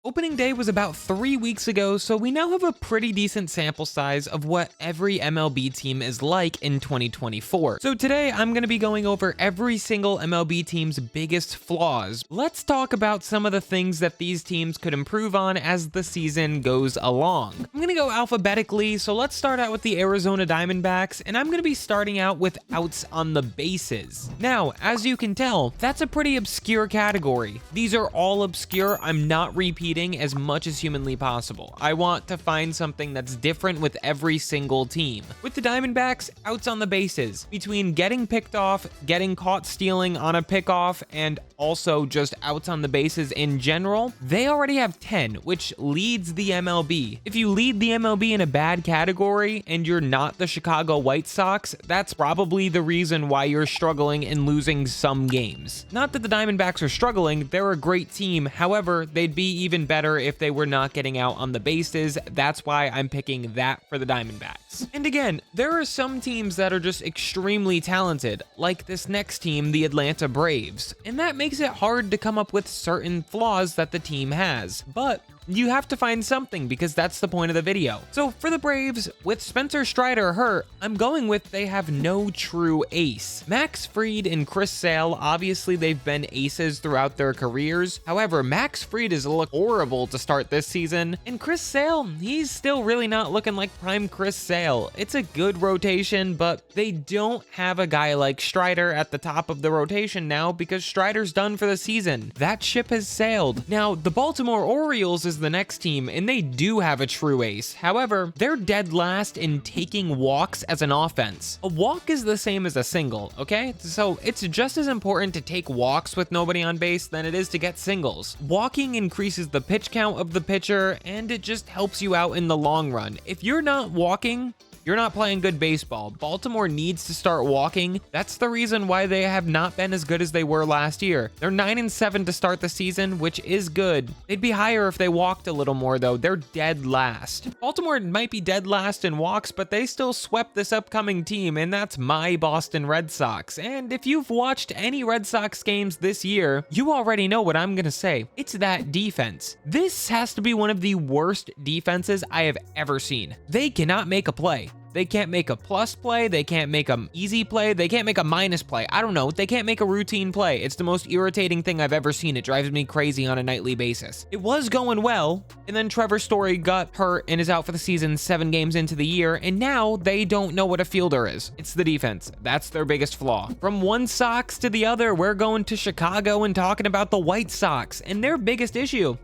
Opening day was about 3 weeks ago, so we now have a pretty decent sample size of what every MLB team is like in 2024. So today I'm going to be going over every single MLB team's biggest flaws. Let's talk about some of the things that these teams could improve on as the season goes along. I'm going to go alphabetically, so let's start out with the Arizona Diamondbacks, and I'm going to be starting out with outs on the bases. Now, as you can tell, that's a pretty obscure category. These are all obscure. I'm not repeating as much as humanly possible. I want to find something that's different with every single team. With the Diamondbacks, outs on the bases. Between getting picked off, getting caught stealing on a pickoff, and also just outs on the bases in general, they already have 10, which leads the MLB. If you lead the MLB in a bad category and you're not the Chicago White Sox, that's probably the reason why you're struggling and losing some games. Not that the Diamondbacks are struggling, they're a great team. However, they'd be even better if they were not getting out on the bases. That's why I'm picking that for the Diamondbacks. And again, there are some teams that are just extremely talented, like this next team, the Atlanta Braves, and that makes it hard to come up with certain flaws that the team has. But you have to find something because that's the point of the video. So for the Braves, with Spencer Strider hurt, I'm going with they have no true ace. Max Fried and Chris Sale, obviously they've been aces throughout their careers. However, Max Fried has looked horrible to start this season, and Chris Sale, he's still really not looking like prime Chris Sale. It's a good rotation, but they don't have a guy like Strider at the top of the rotation now because Strider's done for the season. That ship has sailed. Now, the Baltimore Orioles is the next team, and they do have a true ace. However, they're dead last in taking walks as an offense. A walk is the same as a single, okay? So it's just as important to take walks with nobody on base than it is to get singles. Walking increases the pitch count of the pitcher, and it just helps you out in the long run. If you're not walking, you're not playing good baseball. Baltimore needs to start walking. That's the reason why they have not been as good as they were last year. They're 9-7 to start the season, which is good. They'd be higher if they walked a little more, though. They're dead last. Baltimore might be dead last in walks, but they still swept this upcoming team, and that's my Boston Red Sox. And if you've watched any Red Sox games this year, you already know what I'm gonna say. It's that defense. This has to be one of the worst defenses I have ever seen. They cannot make a play. They can't make a plus play, they can't make an easy play, they can't make a minus play. I don't know, they can't make a routine play. It's the most irritating thing I've ever seen. It drives me crazy on a nightly basis. It was going well, and then Trevor Story got hurt and is out for the season 7 games into the year, and now they don't know what a fielder is. It's the defense. That's their biggest flaw. From one Sox to the other, we're going to Chicago and talking about the White Sox, and their biggest issue,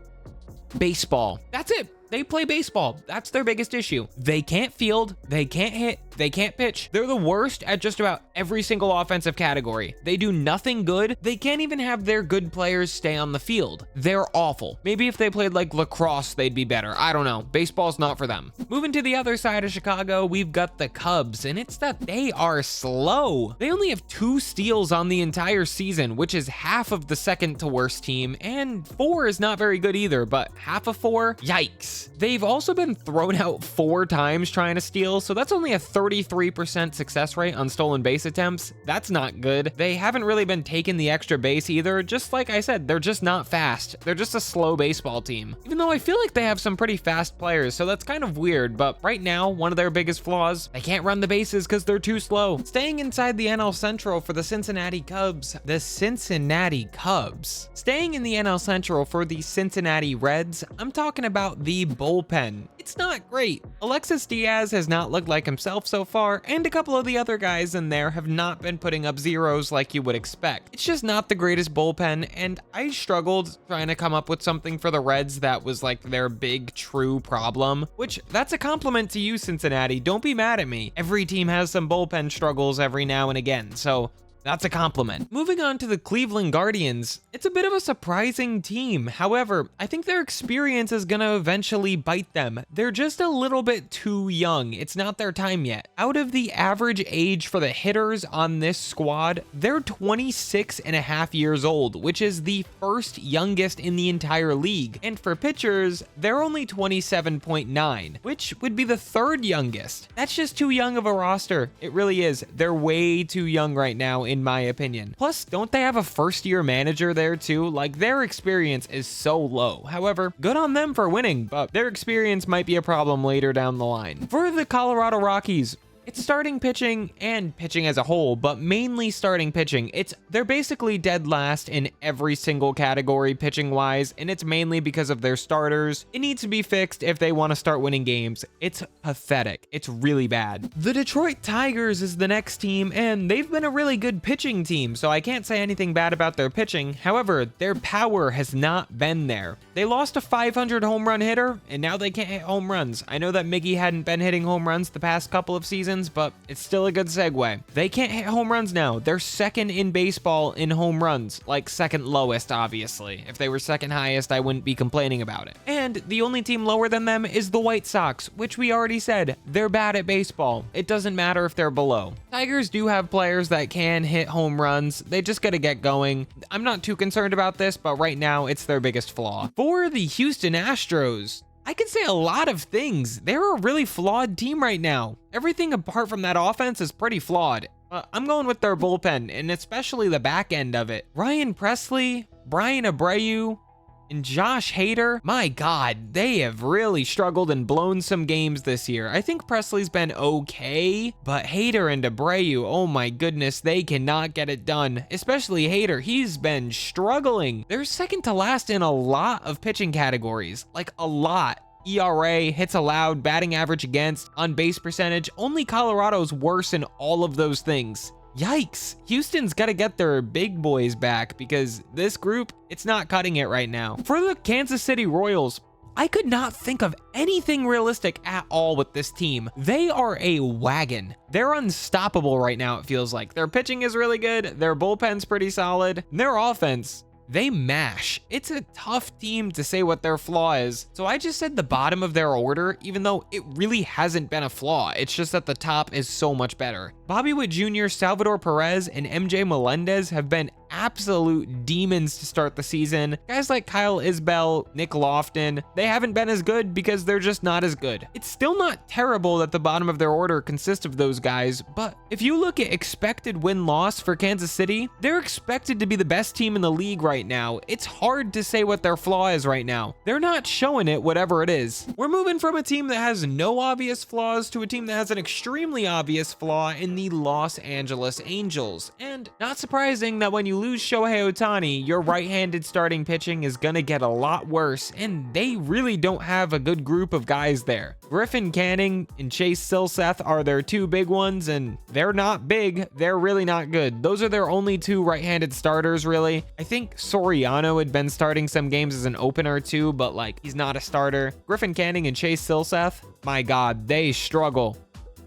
baseball. That's it. They play baseball. That's their biggest issue. They can't field, they can't hit, they can't pitch. They're the worst at just about every single offensive category. They do nothing good. They can't even have their good players stay on the field. They're awful. Maybe if they played like lacrosse, they'd be better. I don't know. Baseball's not for them. Moving to the other side of Chicago, we've got the Cubs, and it's that they are slow. They only have 2 steals on the entire season, which is half of the second to worst team, and 4 is not very good either, but half of 4, yikes. They've also been thrown out 4 times trying to steal, so that's only a 33% success rate on stolen base attempts. That's not good. They haven't really been taking the extra base either. Just like I said, they're just not fast. They're just a slow baseball team. Even though I feel like they have some pretty fast players, so that's kind of weird, but right now, one of their biggest flaws, they can't run the bases because they're too slow. Staying inside the NL Central for the Cincinnati Cubs. Staying in the NL Central for the Cincinnati Reds, I'm talking about the bullpen. It's not great. Alexis Diaz has not looked like himself so far, and a couple of the other guys in there have not been putting up zeros like you would expect. It's just not the greatest bullpen, and I struggled trying to come up with something for the Reds that was like their big true problem, which that's a compliment to you, Cincinnati. Don't be mad at me. Every team has some bullpen struggles every now and again, so that's a compliment. Moving on to the Cleveland Guardians, it's a bit of a surprising team. However, I think their experience is gonna eventually bite them. They're just a little bit too young. It's not their time yet. Out of the average age for the hitters on this squad, they're 26 and a half years old, which is the first youngest in the entire league. And for pitchers, they're only 27.9, which would be the 3rd youngest. That's just too young of a roster. It really is. They're way too young right now in in my opinion. Plus, don't they have a first-year manager there too? Like, their experience is so low. However, good on them for winning, but their experience might be a problem later down the line. For the Colorado Rockies, it's starting pitching and pitching as a whole, but mainly starting pitching. They're basically dead last in every single category pitching wise, and it's mainly because of their starters. It needs to be fixed if they want to start winning games. It's pathetic. It's really bad. The Detroit Tigers is the next team, and they've been a really good pitching team, so I can't say anything bad about their pitching. However, their power has not been there. They lost a 500 home run hitter, and now they can't hit home runs. I know that Miggy hadn't been hitting home runs the past couple of seasons, but it's still a good segue. They can't hit home runs now. They're second in baseball in home runs, like second lowest, obviously. If they were second highest, I wouldn't be complaining about it. And the only team lower than them is the White Sox, which we already said, they're bad at baseball. It doesn't matter if they're below. Tigers do have players that can hit home runs. They just gotta get going. I'm not too concerned about this, but right now it's their biggest flaw. For the Houston Astros, I could say a lot of things. They're a really flawed team right now. Everything apart from that offense is pretty flawed. I'm going with their bullpen, and especially the back end of it. Ryan Presley, Brian Abreu, and Josh Hader, my God, they have really struggled and blown some games this year. I think Presley's been okay, but Hader and Abreu, oh my goodness, they cannot get it done. Especially Hader, he's been struggling. They're second to last in a lot of pitching categories, like a lot. ERA, hits allowed, batting average against, on base percentage. Only Colorado's worse in all of those things. Yikes, Houston's got to get their big boys back because this group, it's not cutting it right now. For the Kansas City Royals, I could not think of anything realistic at all with this team. They are a wagon. They're unstoppable right now, it feels like. Their pitching is really good, their bullpen's pretty solid, their offense, they mash. It's a tough team to say what their flaw is. So I just said the bottom of their order, even though it really hasn't been a flaw. It's just that the top is so much better. Bobby Witt Jr., Salvador Perez, and MJ Melendez have been absolute demons to start the season. Guys like Kyle Isbell, Nick Lofton, they haven't been as good because they're just not as good. It's still not terrible that the bottom of their order consists of those guys, but if you look at expected win-loss for Kansas City, they're expected to be the best team in the league right now. It's hard to say what their flaw is right now. They're not showing it, whatever it is. We're moving from a team that has no obvious flaws to a team that has an extremely obvious flaw in the Los Angeles Angels. And not surprising that when you lose Shohei Ohtani, your right-handed starting pitching is gonna get a lot worse, and they really don't have a good group of guys there. Griffin Canning and Chase Silseth are their two big ones, and they're not big. They're really not good. Those are their only two right-handed starters, really. I think Soriano had been starting some games as an opener too, but like, he's not a starter. Griffin Canning and Chase Silseth, my God, they struggle.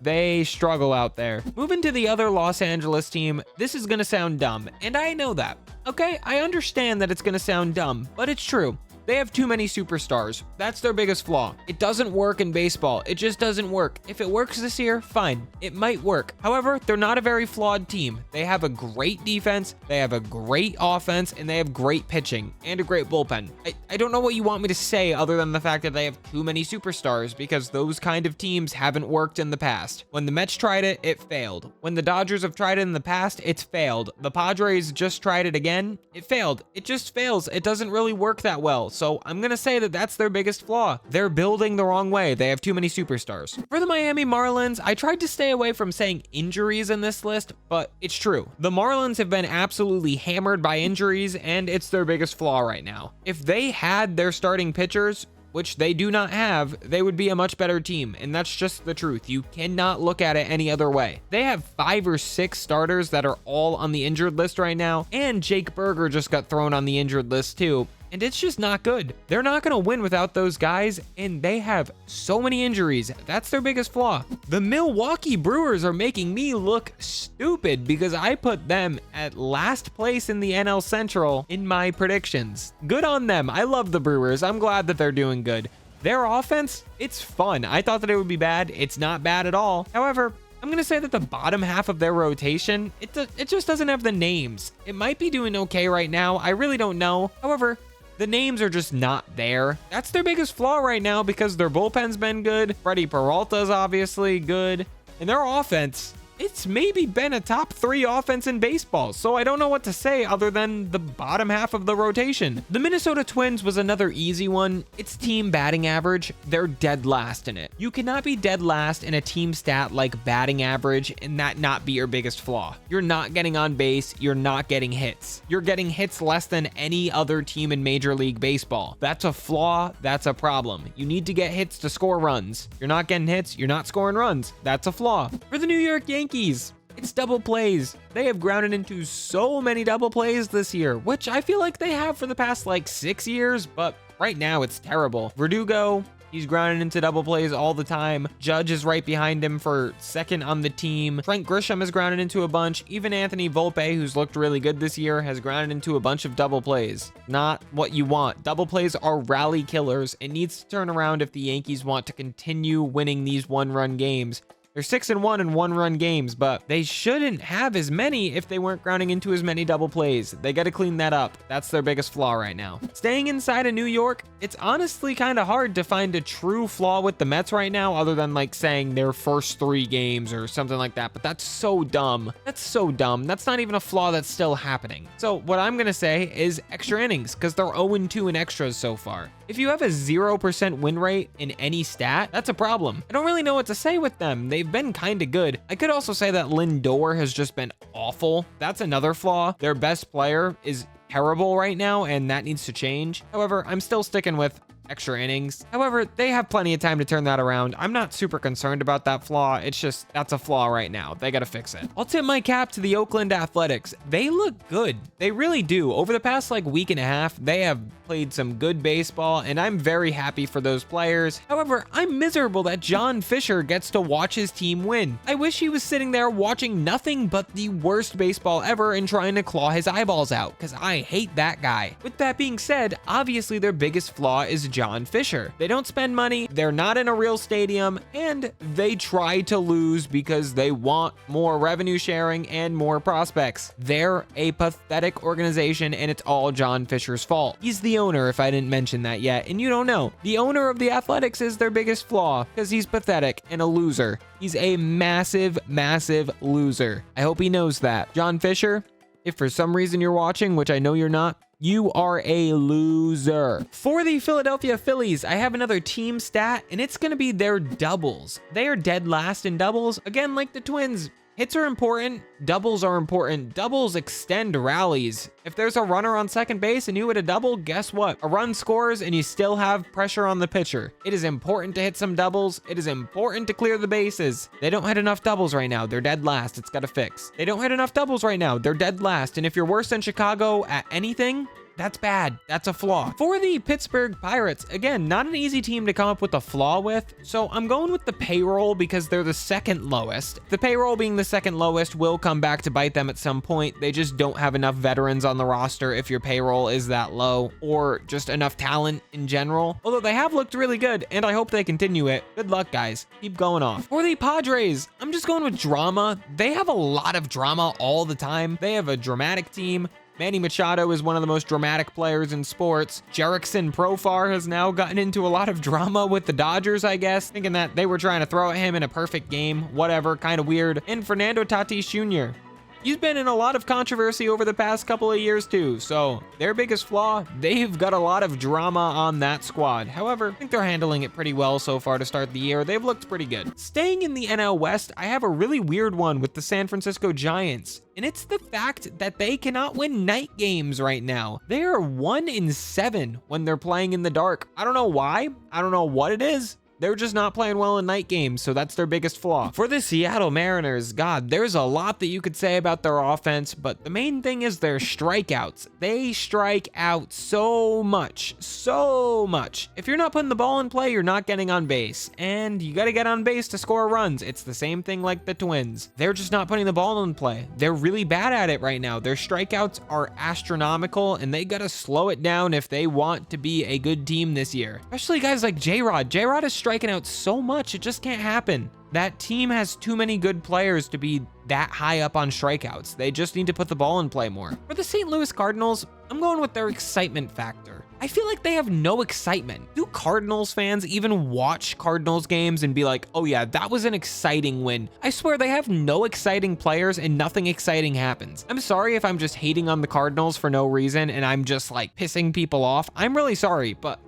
They struggle out there. Moving to the other Los Angeles team, this is gonna sound dumb, and I know that. Okay, I understand that it's gonna sound dumb, but it's true. They have too many superstars. That's their biggest flaw. It doesn't work in baseball. It just doesn't work. If it works this year, fine. It might work. However, they're not a very flawed team. They have a great defense, they have a great offense, and they have great pitching and a great bullpen. I don't know what you want me to say other than the fact that they have too many superstars, because those kind of teams haven't worked in the past. When the Mets tried it, it failed. When the Dodgers have tried it in the past, it's failed. The Padres just tried it again, it failed. It just fails. It doesn't really work that well. So I'm gonna say that that's their biggest flaw. They're building the wrong way. They have too many superstars. For the Miami Marlins, I tried to stay away from saying injuries in this list, but it's true. The Marlins have been absolutely hammered by injuries, and it's their biggest flaw right now. If they had their starting pitchers, which they do not have, they would be a much better team, and that's just the truth. You cannot look at it any other way. They have 5 or 6 starters that are all on the injured list right now, and Jake Berger just got thrown on the injured list too. And it's just not good. They're not going to win without those guys, and they have so many injuries. That's their biggest flaw. The Milwaukee Brewers are making me look stupid because I put them at last place in the NL Central in my predictions. Good on them. I love the Brewers. I'm glad that they're doing good. Their offense, it's fun. I thought that it would be bad. It's not bad at all. However, I'm going to say that the bottom half of their rotation, it just doesn't have the names. It might be doing okay right now. I really don't know. However, the names are just not there. That's their biggest flaw right now because their bullpen's been good. Freddie Peralta's obviously good. And their offense, it's maybe been a top 3 offense in baseball, so I don't know what to say other than the bottom half of the rotation. The Minnesota Twins was another easy one. It's team batting average. They're dead last in it. You cannot be dead last in a team stat like batting average and that not be your biggest flaw. You're not getting on base. You're not getting hits. You're getting hits less than any other team in Major League Baseball. That's a flaw. That's a problem. You need to get hits to score runs. You're not getting hits. You're not scoring runs. That's a flaw. For the New York Yankees, it's double plays. They have grounded into so many double plays this year, which I feel like they have for the past like 6 years, but right now it's terrible. Verdugo, he's grounded into double plays all the time. Judge is right behind him for second on the team. Trent Grisham has grounded into a bunch. Even Anthony Volpe, who's looked really good this year, has grounded into a bunch of double plays. Not what you want. Double plays are rally killers. It needs to turn around if the Yankees want to continue winning these one-run games. They're 6-1 in one-run games, but they shouldn't have as many if they weren't grounding into as many double plays. They got to clean that up. That's their biggest flaw right now. Staying inside of New York, it's honestly kind of hard to find a true flaw with the Mets right now, other than like saying their first 3 games or something like that, but that's so dumb. That's so dumb. That's not even a flaw that's still happening. So what I'm going to say is extra innings, because they're 0-2 in extras so far. If you have a 0% win rate in any stat, that's a problem. I don't really know what to say with them. They've been kind of good. I could also say that Lindor has just been awful. That's another flaw. Their best player is terrible right now, and that needs to change. However, I'm still sticking with extra innings. However, they have plenty of time to turn that around. I'm not super concerned about that flaw. It's just, that's a flaw right now. They got to fix it. I'll tip my cap to the Oakland Athletics. They look good. They really do. Over the past like week and a half, they have played some good baseball, and I'm very happy for those players. However, I'm miserable that John Fisher gets to watch his team win. I wish he was sitting there watching nothing but the worst baseball ever and trying to claw his eyeballs out, because I hate that guy. With that being said, obviously their biggest flaw is John Fisher. They don't spend money, they're not in a real stadium, and they try to lose because they want more revenue sharing and more prospects. They're a pathetic organization, and it's all John Fisher's fault. He's the owner, if I didn't mention that yet, and you don't know. The owner of the Athletics is their biggest flaw because he's pathetic and a loser. He's a massive, massive loser. I hope he knows that. John Fisher, if for some reason you're watching, which I know you're not, you are a loser. For the Philadelphia Phillies, I have another team stat, and it's going to be their doubles. They are dead last in doubles. Again, like the Twins, hits are important, doubles are important. Doubles extend rallies. If there's a runner on second base and you hit a double, guess what? A run scores and you still have pressure on the pitcher. It is important to hit some doubles. It is important to clear the bases. They don't hit enough doubles right now. They're dead last. It's got to fix. They don't hit enough doubles right now. They're dead last. And if you're worse than Chicago at anything, that's bad. That's a flaw. For the Pittsburgh Pirates, again, not an easy team to come up with a flaw with, so I'm going with the payroll because they're the second lowest. The payroll being the second lowest will come back to bite them at some point. They just don't have enough veterans on the roster if your payroll is that low, or just enough talent in general. Although they have looked really good, and I hope they continue it. Good luck, guys. Keep going off. For the Padres, I'm just going with drama. They have a lot of drama all the time. They have a dramatic team. Manny Machado is one of the most dramatic players in sports. Jerickson Profar has now gotten into a lot of drama with the Dodgers, I guess, thinking that they were trying to throw at him in a perfect game. Whatever, kind of weird. And Fernando Tatis Jr. He's been in a lot of controversy over the past couple of years too, so their biggest flaw, they've got a lot of drama on that squad. However, I think they're handling it pretty well so far to start the year. They've looked pretty good. Staying in the NL West, I have a really weird one with the San Francisco Giants, and it's the fact that they cannot win night games right now. They are 1-7 when they're playing in the dark. I don't know why. I don't know what it is. They're just not playing well in night games, so that's their biggest flaw. For the Seattle Mariners, God, there's a lot that you could say about their offense, but the main thing is their strikeouts. They strike out so much, so much. If you're not putting the ball in play, you're not getting on base, and you gotta get on base to score runs. It's the same thing like the Twins. They're just not putting the ball in play. They're really bad at it right now. Their strikeouts are astronomical, and they gotta slow it down if they want to be a good team this year. Especially guys like J-Rod. J-Rod is striking out so much, it just can't happen. That team has too many good players to be that high up on strikeouts. They just need to put the ball in play more. For the St. Louis Cardinals, I'm going with their excitement factor. I feel like they have no excitement. Do Cardinals fans even watch Cardinals games and be like, oh yeah, that was an exciting win? I swear they have no exciting players and nothing exciting happens. I'm sorry if I'm just hating on the Cardinals for no reason and I'm just like pissing people off. I'm really sorry, but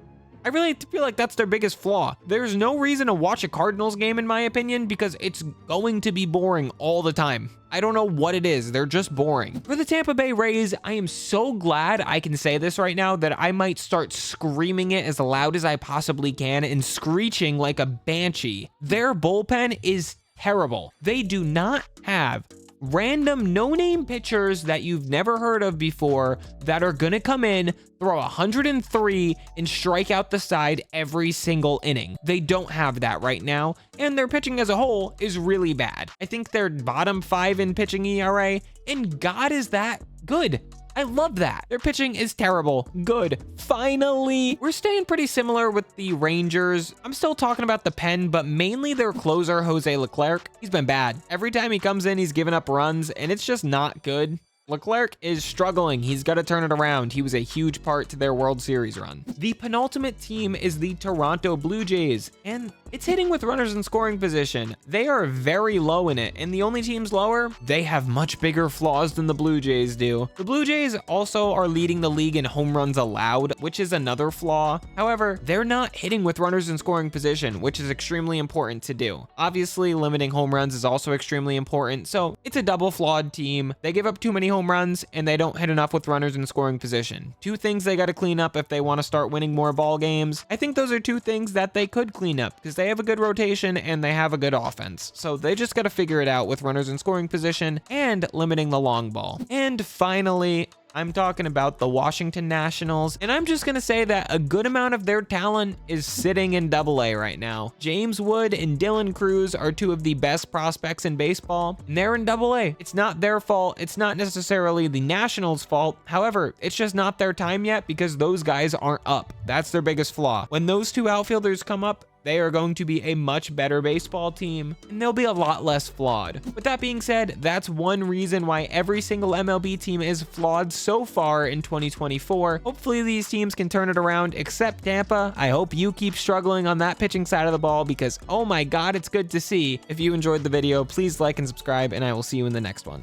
I really feel like that's their biggest flaw. There's no reason to watch a Cardinals game, in my opinion, because it's going to be boring all the time. I don't know what it is. They're just boring. For the Tampa Bay Rays, I am so glad I can say this right now that I might start screaming it as loud as I possibly can and screeching like a banshee. Their bullpen is terrible. They do not have random no-name pitchers that you've never heard of before that are gonna come in, throw 103 and strike out the side every single inning. They don't have that right now, and their pitching as a whole is really bad. I think they're bottom 5 in pitching ERA, and God, is that good. I love that. Their pitching is terrible. Good. Finally. We're staying pretty similar with the Rangers. I'm still talking about the pen, but mainly their closer, Jose Leclerc. He's been bad. Every time he comes in, he's giving up runs, and it's just not good. Leclerc is struggling. He's got to turn it around. He was a huge part to their World Series run. The penultimate team is the Toronto Blue Jays, and it's hitting with runners in scoring position. They are very low in it, and the only teams lower, they have much bigger flaws than the Blue Jays do. The Blue Jays also are leading the league in home runs allowed, which is another flaw. However, they're not hitting with runners in scoring position, which is extremely important to do. Obviously, limiting home runs is also extremely important, so it's a double flawed team. They give up too many home runs, and they don't hit enough with runners in scoring position. Two things they got to clean up if they want to start winning more ball games. I think those are two things that they could clean up because they have a good rotation and they have a good offense. So they just got to figure it out with runners in scoring position and limiting the long ball. And finally, I'm talking about the Washington Nationals, and I'm just gonna say that a good amount of their talent is sitting in AA right now. James Wood and Dylan Cruz are two of the best prospects in baseball, and they're in AA. It's not their fault. It's not necessarily the Nationals' fault. However, it's just not their time yet because those guys aren't up. That's their biggest flaw. When those two outfielders come up, they are going to be a much better baseball team, and they'll be a lot less flawed. With that being said, that's one reason why every single MLB team is flawed so far in 2024. Hopefully these teams can turn it around, except Tampa. I hope you keep struggling on that pitching side of the ball because, oh my God, it's good to see. If you enjoyed the video, please like and subscribe, and I will see you in the next one.